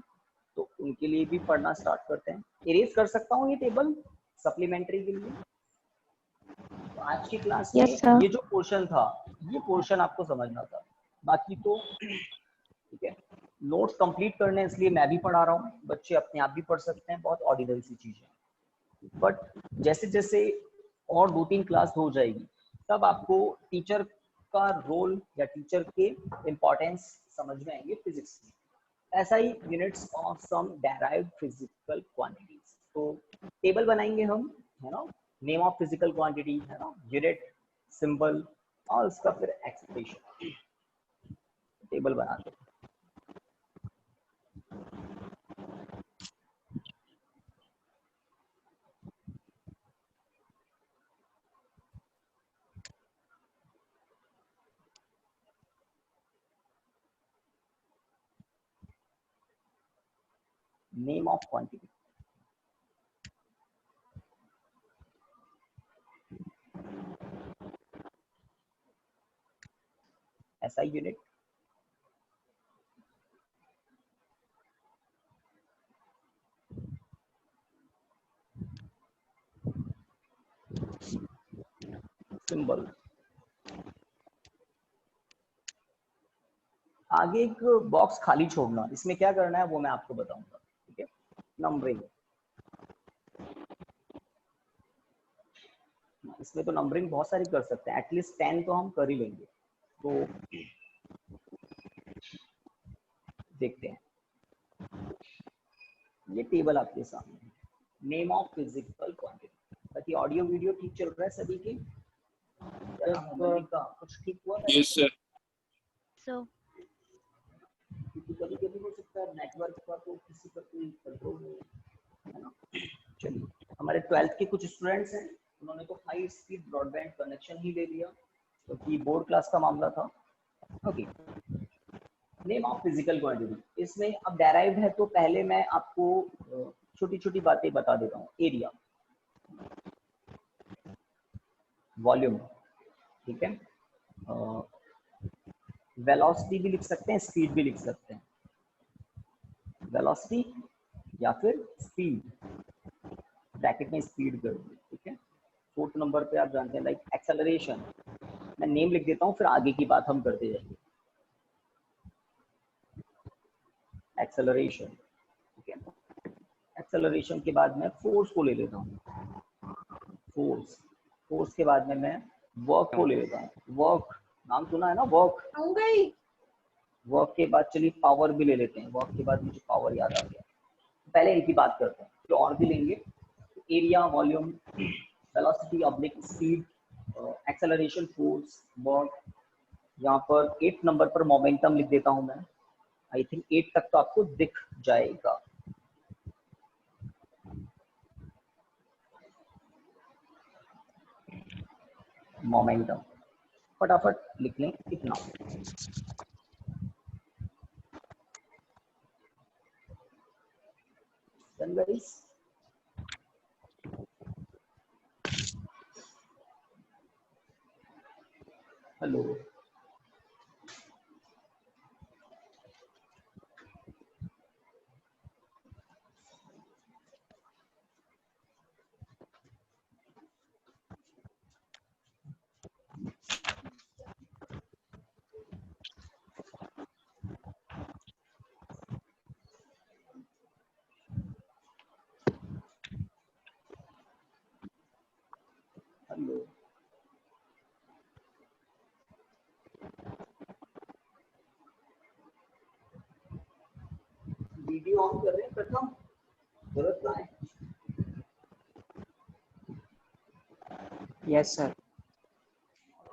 तो उनके लिए भी पढ़ना स्टार्ट करते हैं। इरेज कर सकता हूँ ये टेबल सप्लीमेंट्री के लिए। तो आज की क्लास में ये जो पोर्शन था, ये पोर्शन आपको समझना था, बाकी तो ठीक है। नोट्स कंप्लीट करने इसलिए मैं भी पढ़ा रहा हूँ, बच्चे अपने आप भी पढ़ सकते हैं, बहुत ऑर्डिनरी सी चीज है। बट जैसे जैसे और 2-3 क्लास हो जाएगी तब आपको टीचर का रोल या टीचर के इम्पोर्टेंस समझ में आएंगे फिजिक्स में। ऐसा ही units of some derived physical quantities, तो टेबल बनाएंगे हम, है ना, नेम ऑफ फिजिकल क्वांटिटी, है ना, यूनिट, सिंबल और उसका फिर एक्सप्रेशन, टेबल बनाते हैं। नेम ऑफ क्वांटिटी, ऐसा यूनिट, सिंबल। आगे एक बॉक्स खाली छोड़ना, इसमें क्या करना है वो मैं आपको बताऊंगा, ठीक है। नंबरिंग, इसमें तो नंबरिंग बहुत सारी कर सकते हैं, एटलीस्ट 10 तो हम कर ही लेंगे। तो देखते हैं, ये टेबल आपके सामने है, नेम ऑफ फिजिकल क्वांटिटी। बाकी ऑडियो वीडियो ठीक चल रहा है सभी की? का कुछ ठीक हुआ? Yes sir. क्योंकि कभी कभी हो सकता है नेटवर्क का तो किसी पर कोई कंट्रोल नहीं है ना। चलिए, हमारे 12th के कुछ स्टूडेंट्स हैं, उन्होंने तो हाई स्पीड ब्रॉडबैंड कनेक्शन ही ले लिया, क्योंकि तो बोर्ड क्लास का मामला था। Okay, name of physical quantity, इसमें अब डेराइव्ड है तो पहले मैं आपको छोटी छोटी बातें बता देता हूँ। एरिया, वॉल्यूम, ठीक है, वेलोसिटी भी लिख सकते हैं, स्पीड भी लिख सकते हैं, वेलोसिटी या फिर स्पीड, ब्रैकेट में स्पीड कर दी, ठीक है। 4th नंबर पे आप जानते हैं लाइक एक्सेलरेशन, मैं नेम लिख देता हूँ फिर आगे की बात हम करते जाएंगे। एक्सेलरेशन, ठीक है, एक्सेलरेशन के बाद मैं फोर्स को ले लेता हूँ, फोर्स, फोर्स के बाद में मैं वर्क को ले लेता हूँ, वर्क, नाम सुना है ना वर्क, वर्क के बाद चलिए पावर भी ले लेते हैं, वर्क के बाद मुझे पावर याद आ गया, पहले इनकी बात करते हैं फिर और भी लेंगे। Area, volume, velocity oblique speed, acceleration, force, work. यहाँ पर 8 नंबर पर मोमेंटम लिख देता हूँ मैं, आई थिंक 8 तक तो आपको दिख जाएगा। मोमेंटम फटाफट लिख लें इतना। Done guys? Hello, video on कर रहे हैं प्रथम, जरूरत कहाँ है? Yes sir.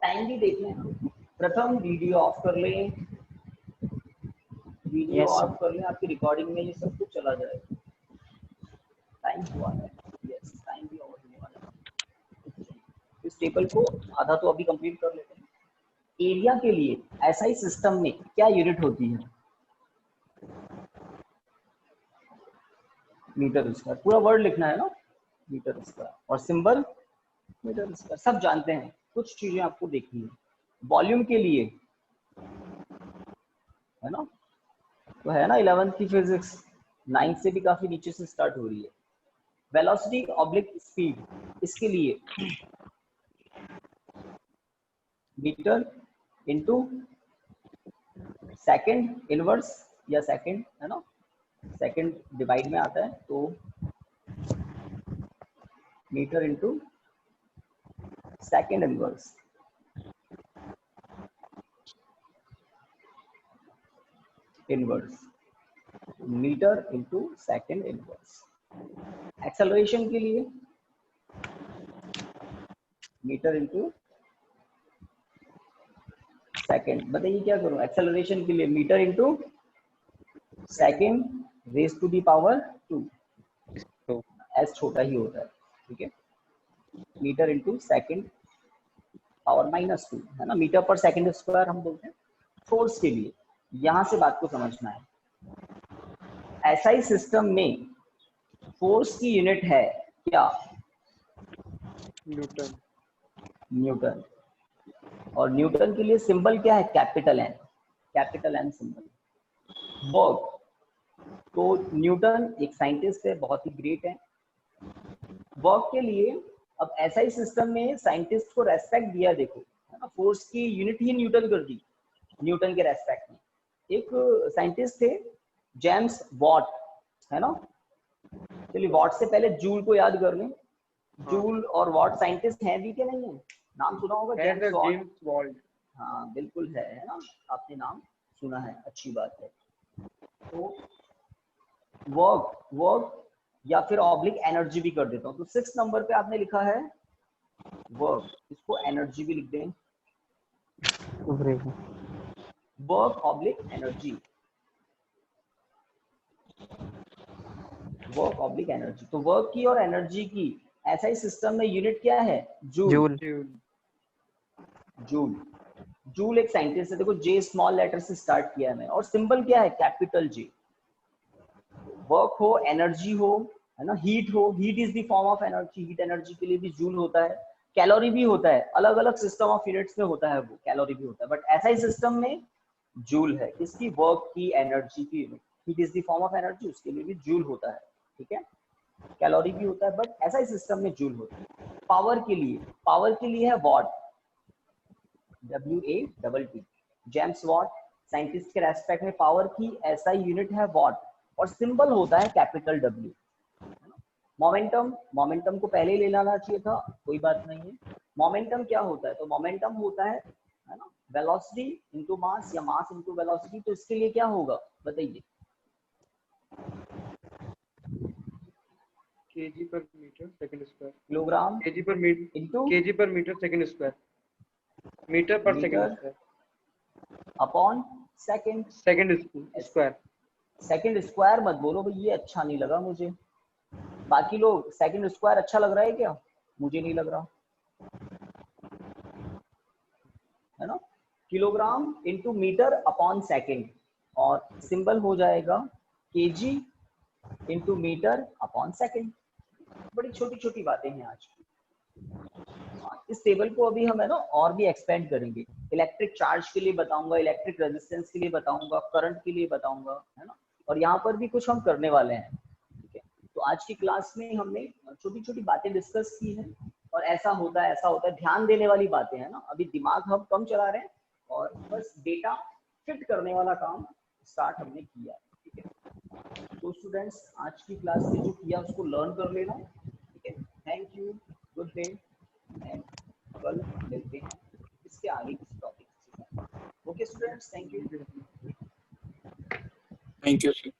टाइम भी देख लें प्रथम, वीडियो ऑफ कर लें, वीडियो Yes, ऑफ कर लें, आपकी रिकॉर्डिंग में ये सब कुछ चला जाएगा। टाइम हुआ है, यस टाइम भी ओवर होने वाला है। इस टेबल को आधा तो अभी कंप्लीट कर लेते हैं। एरिया के लिए एसआई सिस्टम में क्या यूनिट होती है? मीटर स्क्वायर, पूरा वर्ड लिखना है ना, मीटर स्क्वायर, और सिंबल मीटर स्क्वायर, सब जानते हैं। कुछ चीजें आपको देखनी है। वॉल्यूम के लिए है ना, तो है ना 11th की फिजिक्स, 9th से भी काफी नीचे से स्टार्ट हो रही है। वेलोसिटी ऑब्लिक स्पीड, इसके लिए मीटर इनटू सेकंड इनवर्स या सेकंड, है ना, सेकंड डिवाइड में आता है, तो metre into second inverse. Inverse metre into second inverse. Acceleration के लिए मीटर इनटू सेकंड। बताइए क्या करूं एक्सेलरेशन के लिए? Metre into second raise to the power 2, S छोटा ही होता है, ठीक है। मीटर इनटू सेकंड पावर -2, है ना, मीटर पर सेकंड स्क्वायर हम बोलते हैं। फोर्स के लिए यहां से बात को समझना है। एसआई सिस्टम में फोर्स की यूनिट है क्या? न्यूटन। न्यूटन। और न्यूटन के लिए सिंबल क्या है? Capital N, capital N symbol. Work, तो न्यूटन एक साइंटिस्ट है, बहुत ही ग्रेट है। वर्क के लिए अब एसआई सिस्टम में साइंटिस्ट को रेस्पेक्ट दिया, देखो है ना, फोर्स की यूनिट ही न्यूटन कर दी, न्यूटन के रेस्पेक्ट में। एक साइंटिस्ट थे जेम्स वॉट, है ना। चलिए वॉट से पहले जूल को याद कर लें। जूल और वॉट साइंटिस्ट हैं भी कि नहीं है? नाम सुना होगा जेम्स वॉट। James Watt. हाँ बिल्कुल है ना, आपने नाम सुना है, अच्छी बात है। तो वर्क या फिर ऑब्लिक एनर्जी भी कर देता हूँ। तो 6 नंबर पे आपने लिखा है वर्क, इसको एनर्जी भी लिख दें, work oblique energy, work oblique energy. तो वर्क की और एनर्जी की एसआई सिस्टम में यूनिट क्या है? जूल। जूल, जूल एक साइंटिस्ट है, देखो जे स्मॉल लेटर से स्टार्ट किया है मैंने, और सिंबल क्या है? Capital J. वर्क हो, एनर्जी हो, है ना, हीट हो, heat is the form of energy, heat energy के लिए भी जूल होता है। कैलोरी भी होता है, अलग अलग सिस्टम ऑफ यूनिट्स में होता है वो, कैलोरी भी होता है, बट एसआई सिस्टम में जूल है। किसकी? वर्क की, एनर्जी की unit. Heat is the form of energy, उसके लिए भी जूल होता है, ठीक है। कैलोरी भी होता है, बट एसआई सिस्टम में जूल होता है। पावर के लिए है what, WATT। James Watt scientist के रेस्पेक्ट में पावर की एसआई यूनिट है वॉट, और सिंबल होता है कैपिटल W। मोमेंटम, मोमेंटम को पहले ही ले लाना चाहिए था, कोई बात नहीं है। मोमेंटम क्या होता है? तो मोमेंटम होता है ना, वेलोसिटी इनटू मास या मास इनटू वेलोसिटी। तो इसके लिए क्या होगा बताइए? केजी पर metre second square. Kilogram KG पर मीटर इनटू केजी पर मीटर सेकंड स्क्वायर। मीटर पर second square upon second square. Second square मत बोलो भाई, ये अच्छा नहीं लगा मुझे। बाकी लोग सेकंड स्क्वायर अच्छा लग रहा है क्या? मुझे नहीं लग रहा, है ना। Kilogram into metre upon second, और सिंबल हो जाएगा KG into metre upon second. बड़ी छोटी छोटी बातें हैं आज की। इस टेबल को अभी हम है ना और भी एक्सपेंड करेंगे। इलेक्ट्रिक चार्ज के लिए बताऊंगा, इलेक्ट्रिक रेजिस्टेंस के लिए बताऊंगा, करंट के लिए बताऊंगा, है ना। और यहाँ पर भी कुछ हम करने वाले हैं, ठीक है। तो आज की क्लास में हमने छोटी छोटी बातें डिस्कस की है, और ऐसा होता है ऐसा होता है, ध्यान देने वाली बातें है ना। अभी दिमाग हम कम चला रहे हैं, और बस डेटा फिट करने वाला काम स्टार्ट हमने किया, ठीक है। तो स्टूडेंट्स आज की क्लास में जो किया उसको लर्न कर लेना, ठीक है। Thank you, good day, and कल मिलते हैं इसके आगे किसी टॉपिक से। Okay students, thank you. Thank you, sir.